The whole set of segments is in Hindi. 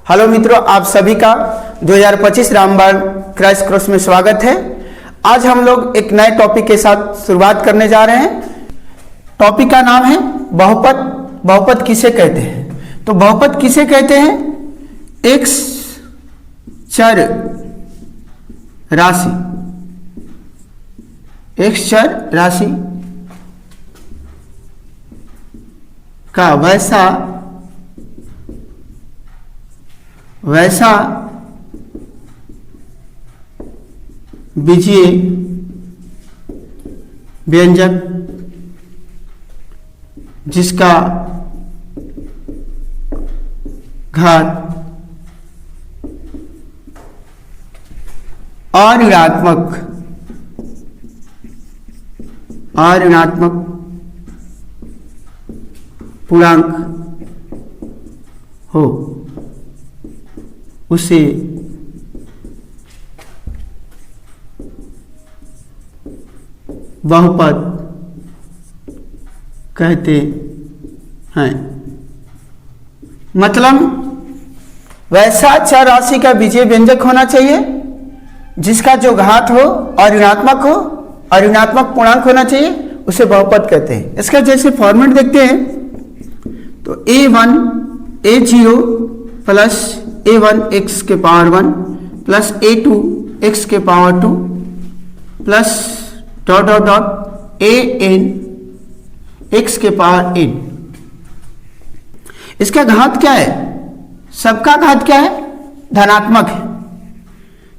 हेलो मित्रों, आप सभी का 2025 रामबाण क्रैश कोर्स में स्वागत है। आज हम लोग एक नए टॉपिक के साथ शुरुआत करने जा रहे हैं। टॉपिक का नाम है बहुपद। बहुपद किसे कहते हैं? तो बहुपद किसे कहते हैं? एक्स चर राशि, एक्स चर राशि का वैसा बीजीय व्यंजक जिसका घात अऋणात्मक पूर्णांक हो, उसे बहुपद कहते हैं। मतलब वैसा चर राशि का बीजीय व्यंजक होना चाहिए जिसका जो घात हो और ऋणात्मक पूर्णांक होना चाहिए, उसे बहुपद कहते हैं। इसका जैसे फॉर्मेट देखते हैं तो a1 a0 plus a1 x के पावर 1 प्लस a2 x के power 2 plus dot dot dot an x के पावर n। इसका घात क्या है? सबका घात क्या है? धनात्मक है।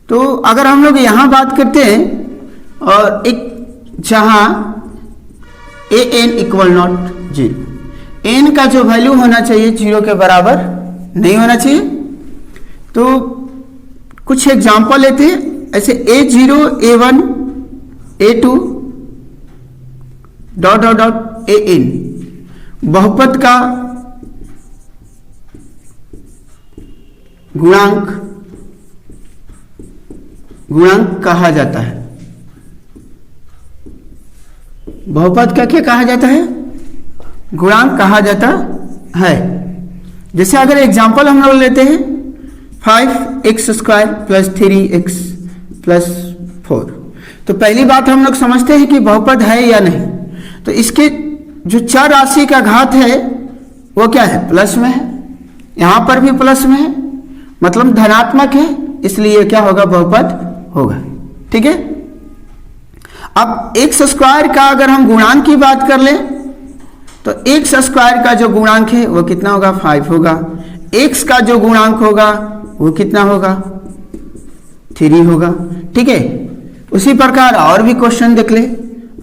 तो अगर हम लोग यहां बात करते हैं और एक जहां an इक्वल नॉट 0, n का जो वैल्यू होना चाहिए 0 के बराबर नहीं होना चाहिए। तो कुछ एग्जांपल लेते हैं। ऐसे a0 a1 a2 dot dot dot an बहुपद का गुणांक कहा जाता है। बहुपद का क्या कहा जाता है? गुणांक कहा जाता है। जैसे अगर एग्जांपल हम लोग लेते हैं 5x² प्लस 3x प्लस 4, तो पहली बात हम लोग समझते हैं कि बहुपद है या नहीं। तो इसके जो चर राशि का घात है वो क्या है? प्लस में है। यहां पर भी प्लस में है, मतलब धनात्मक है, इसलिए क्या होगा? बहुपद होगा। ठीक है। अब x² का अगर हम गुणांक की बात कर लें तो x² का जो गुणांक है वो कितना होगा? 5 होगा। x का जो गुणांक होगा वो कितना होगा? 3 होगा। ठीक है। उसी प्रकार और भी क्वेश्चन देख ले।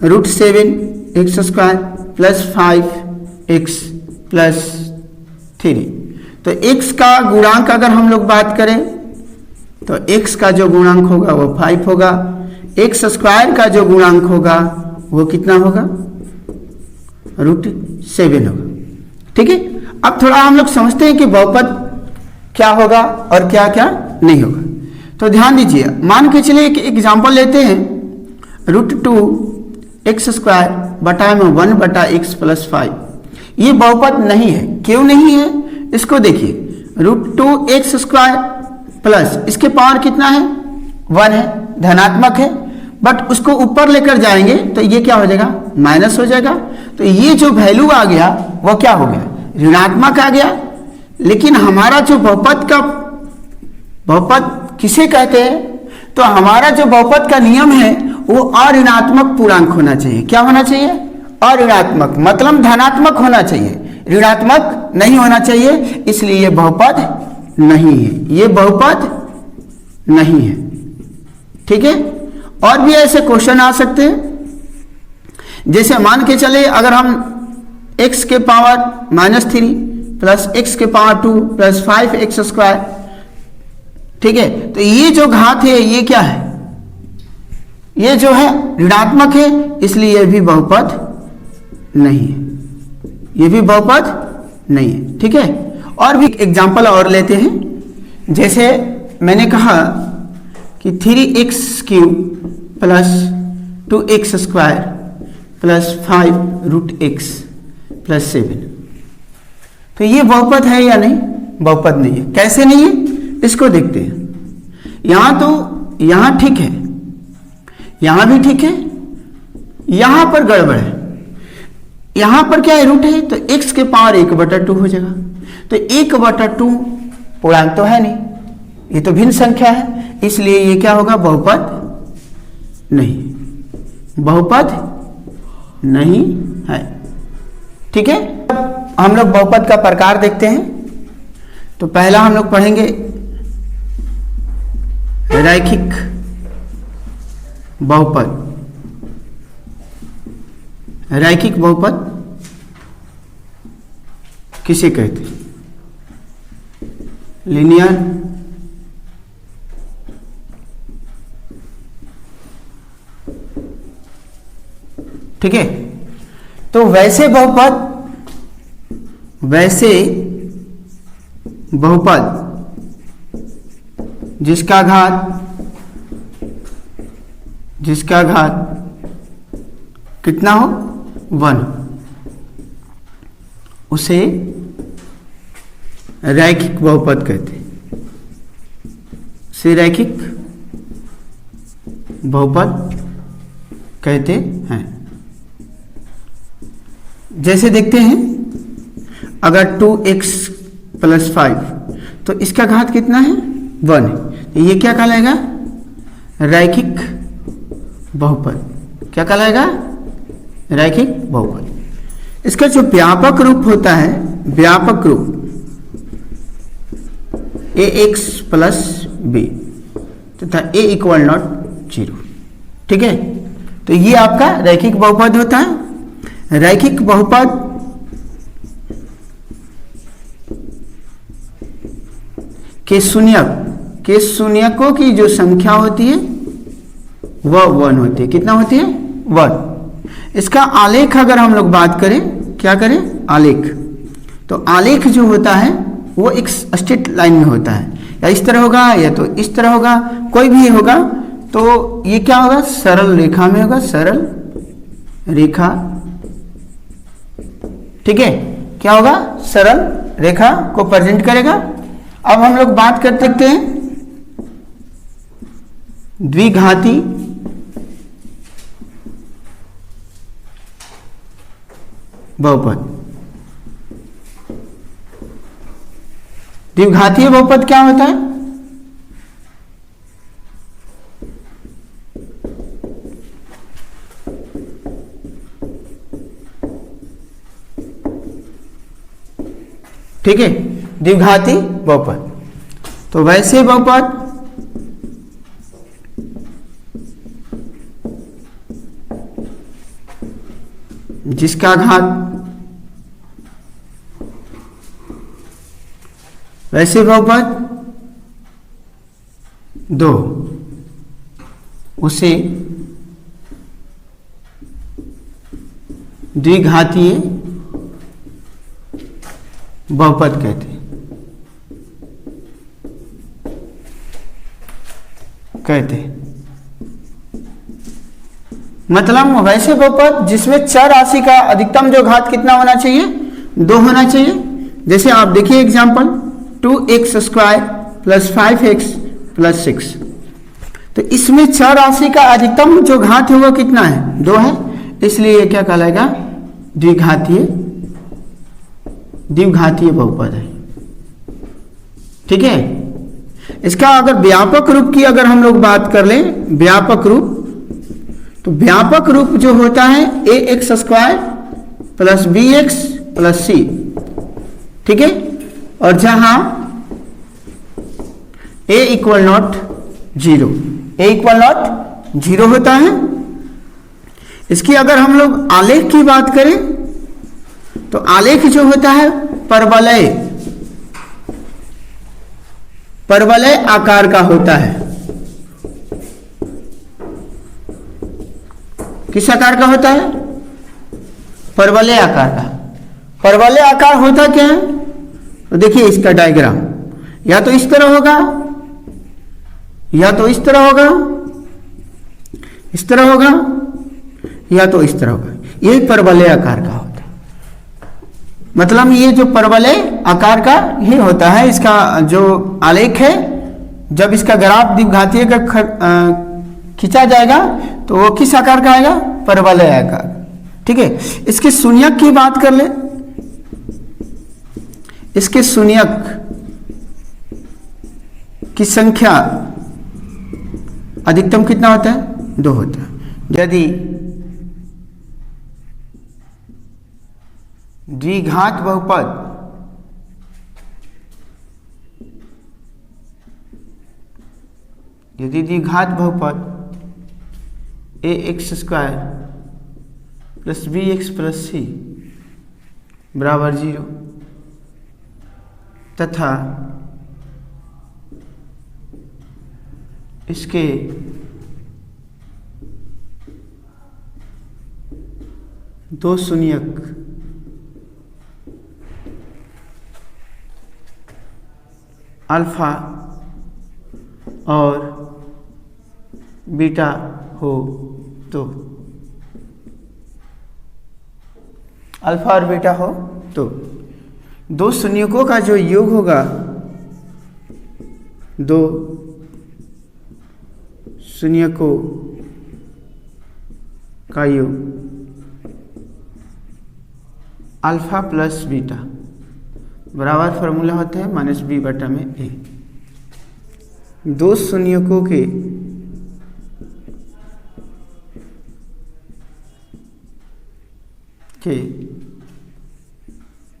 √7x² plus 5x plus 3। तो x का गुणांक अगर हम लोग बात करें तो x का जो गुणांक होगा वो 5 होगा। x² का जो गुणांक होगा वो कितना होगा? √7 होगा। ठीक है। अब थोड़ा हम लोग समझते हैं कि बहुपद क्या होगा और क्या क्या नहीं होगा। तो ध्यान दीजिए, मान के चलिए एक एग्जांपल लेते हैं। √2x² बटा में 1 बटा x प्लस 5, ये बहुपद नहीं है। क्यों नहीं है? इसको देखिए, √2x² प्लस इसके पावर कितना है? 1 है, धनात्मक है, बट उसको ऊपर लेकर जाएंगे तो ये क्या हो जाएगा? माइनस हो जाएगा। तो ये जो वैल्यू आ गया वो क्या हो गया? ऋणात्मक आ गया। लेकिन हमारा जो बहुपद किसे कहते हैं? तो हमारा जो बहुपद का नियम है वो अऋणात्मक पूर्णांक होना चाहिए। क्या होना चाहिए? अऋणात्मक, मतलब धनात्मक होना चाहिए, ऋणात्मक नहीं होना चाहिए। इसलिए ये बहुपद नहीं है, ये बहुपद नहीं है। ठीक है। और भी ऐसे क्वेश्चन आ सकते हैं। जैसे मान के चले अगर हम x के पावर -3 प्लस x के पावर 2 प्लस 5x², ठीक है, तो ये जो घात है ये क्या है? ये जो है ऋणात्मक है, इसलिए ये भी बहुपद नहीं है, ये भी बहुपद नहीं है। ठीक है। और भी एग्जांपल और लेते हैं। जैसे मैंने कहा कि 3x³ plus 2x² plus 5 √x plus 7, तो ये बहुपद है या नहीं? बहुपद नहीं है। कैसे नहीं है, इसको देखते हैं। यहां तो यहां ठीक है, यहां भी ठीक है, यहां पर गड़बड़ है। यहां पर क्या है, रूट है, तो x के पावर 1/2 हो जाएगा। तो 1/2 पूर्णांक तो है नहीं, ये तो भिन्न संख्या है, इसलिए ये क्या होगा, बहुपद नहीं, बहुपद नहीं है। ठीक है, हम लोग बहुपद का प्रकार देखते हैं। तो पहला हम लोग पढ़ेंगे रैखिक बहुपद। रैखिक बहुपद किसे कहते हैं, लीनियर ठीक है। तो वैसे बहुपद जिसका घात कितना हो, 1, उसे रैखिक बहुपद कहते हैं। से रैखिक बहुपद कहते हैं। जैसे देखते हैं, अगर 2x + 5, तो इसका घात कितना है, 1 है, तो ये क्या कहलाएगा, रैखिक बहुपद। क्या कहलाएगा, रैखिक बहुपद। इसका जो व्यापक रूप होता है, व्यापक रूप ax + b तथा a = 0। ठीक है, तो ये आपका रैखिक बहुपद होता है। रैखिक बहुपद के शून्यकों की जो संख्या होती है वह 1 होती है। कितना होती है, 1। इसका आलेख अगर हम लोग बात करें, क्या करें, आलेख, तो आलेख जो होता है वो एक स्ट्रेट लाइन में होता है, या इस तरह होगा या तो इस तरह होगा, कोई भी होगा। तो ये क्या होगा, सरल रेखा में होगा, सरल रेखा। ठीक है, क्या होगा, सरल रेखा को प्रेजेंट करेगा। अब हम लोग बात कर सकते हैं द्विघाती बहुपद। द्विघातीय बहुपद क्या होता है, ठीक है, द्विघाती बहुपद। तो वैसे बहुपद जिसका घात, वैसे बहुपद 2, उसे द्विघातीय बहुपद कहते हैं। मतलब वैसे बहुपद जिसमें चर राशि का अधिकतम जो घात कितना होना चाहिए, 2 होना चाहिए। जैसे आप देखिए एग्जांपल, 2x² + 5x + 6, तो इसमें चर राशि का अधिकतम जो घात है वो कितना है, 2 है, इसलिए ये क्या कहलाएगा, द्विघातीय बहुपद है। ठीक है, इसका अगर व्यापक रूप की अगर हम लोग बात कर लें, व्यापक रूप, तो व्यापक रूप जो होता है ax² + bx + c। ठीक है, और जहां a = 0, a = 0 होता है। इसकी अगर हम लोग आलेख की बात करें, तो आलेख जो होता है परवलय आकार का होता है। किस आकार का होता है, परवलय आकार का। परवलय आकार होता क्या है, तो देखिए इसका डायग्राम, या तो इस तरह होगा, या तो इस तरह होगा, इस तरह होगा, या तो इस तरह होगा। यही परवलय आकार का होता है। मतलब ये जो परवलय आकार का ही होता है, इसका जो आलेख है, जब इसका ग्राफ द्विघातीय का खींचा जाएगा तो वो किस आकार का आएगा? परवलय आकार। ठीक है, इसके शून्यक की बात कर ले। इसके शून्यक की संख्या अधिकतम कितना होता है? 2 होता है। यदि द्विघात बहुपद ax² plus bx plus c बराबर 0 तथा इसके दो शून्यक अल्फा और बीटा हो तो अल्फा और बीटा हो तो दो शून्यकों का जो योग होगा, दो शून्यकों का योग अल्फा प्लस बीटा बराबर फॉर्मूला होता है माइनस बी बटा में ए। दो शून्यकों के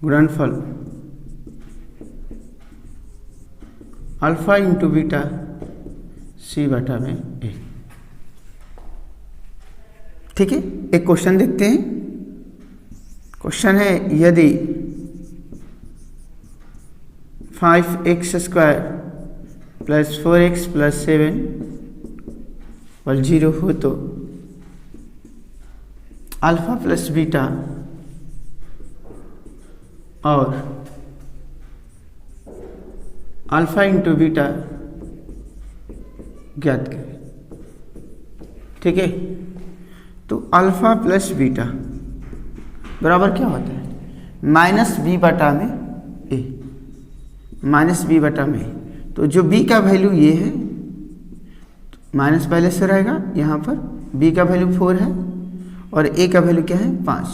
गुणनफल अल्फा इंटू बीटा सी बटा में ए। ठीक है, एक क्वेश्चन देखते हैं। क्वेश्चन है यदि 5x² प्लस 4x प्लस 7 और 0 हो तो अल्फा प्लस बीटा और अल्फा इंटू बीटा ज्ञात करें। ठीक है, तो अल्फा प्लस बीटा बराबर क्या होता है? माइनस बी बटा में ए, माइनस बी बटा में ए। तो जो बी का वैल्यू ये है, माइनस पहले से रहेगा, यहाँ पर बी का वैल्यू 4 है और ए का वैल्यू क्या है? 5।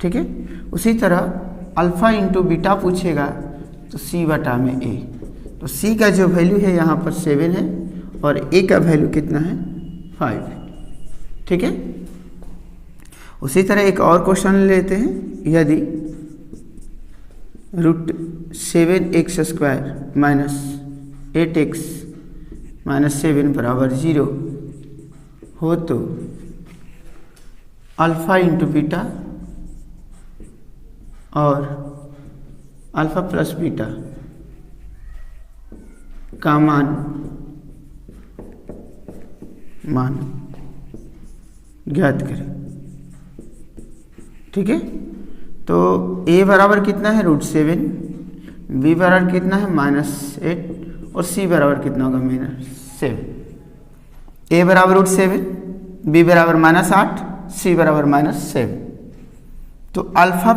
ठीक है, उसी तरह अल्फा इंटू बीटा पूछेगा तो सी बटा में ए। तो सी का जो वैल्यू है यहाँ पर 7 है और ए का वैल्यू कितना है? 5 है। ठीक है, उसी तरह एक और क्वेश्चन लेते हैं। यदि √7x² माइनस 8x माइनस 7 बराबर 0 हो तो अल्फा इंटू बीटा और अल्फा प्लस बीटा का मान ज्ञात करें। ठीक है, तो a बराबर कितना है? √7, b बराबर कितना है? -8 और c बराबर कितना होगा? -7। a बराबर √7, b बराबर -8, c बराबर -7। तो अल्फा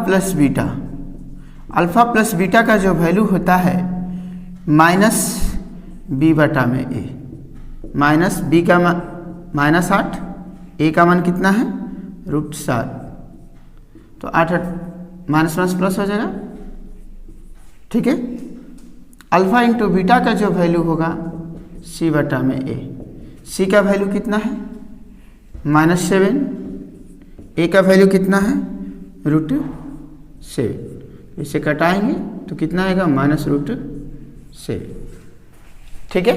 प्लस बीटा का जो वैल्यू होता है माइनस बी बटा में ए, माइनस बी का -8, ए का मान कितना है? √7। तो 8 माइनस माइनस प्लस हो जाएगा। ठीक है, अल्फा इंटू बीटा का जो वैल्यू होगा सी बटा में ए, सी का वैल्यू कितना है? -7, ए का वैल्यू कितना है? √7। इसे कटाएंगे तो कितना आएगा? -√7। ठीक है,